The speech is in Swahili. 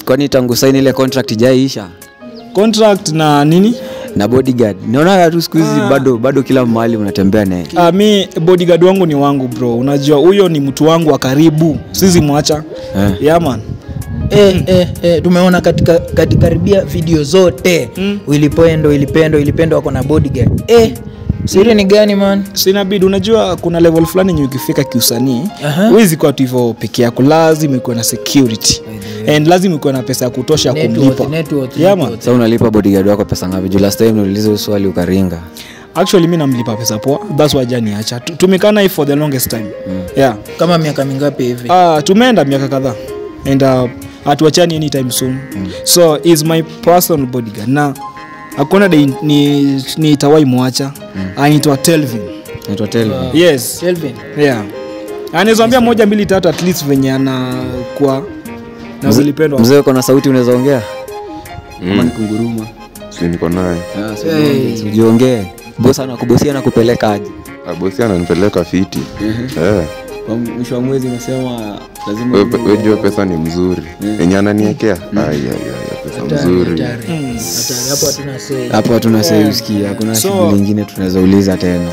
Kwani tangu sign ile contract ijaisha? Contract na nini? Na bodyguard. Naona tu siku hizi bado kila mahali unatembea naye. Mi bodyguard wangu ni wangu bro. Unajua huyo ni mtu wangu wa karibu. Sisi muacha. Yeah man. Tumeona katika karibia video zote. Ilipendo wako na bodyguard. Siri ni gani man? Sina bid, unajua kuna level fulani yenye ukifika kiusanii, huwezi kwa tu hivyo peke yako, lazima uwe na security. And lazima uwe na pesa ya kutosha kumlipa. Yeah man. Sasa unalipa bodyguard wako pesa ngapi? Juu last time niliuliza swali ukaringa. Actually mimi namlipa pesa poa. That's why jani acha. Tumekana hii for the longest time. Yeah. Kama miaka mingapi hivi? Tumeenda miaka kadhaa. And atuachani anytime soon. So is my personal bodyguard. Na hakuna ni tawai muacha. Anaitwa Telvin. Anaitwa Telvin. Yes. Telvin. Yeah. Anaweza 1 2 3 at least venye anakuwa na ulipendwa. Mzee uko na sauti unaweza ongea? Kama ni kunguruma. Si niko naye. Ujiongee. Boss anakubosia na kupeleka aje? Bosi ananipeleka fiti. Kwa mwisho wa mwezi unasema lazima wewe pesa ni mzuri. Yenye ananiwekea. Pesa mzuri. Hatari. Hapo hatuna say. Hapo hatuna say usikia. Hakuna shughuli nyingine tunaweza uliza tena.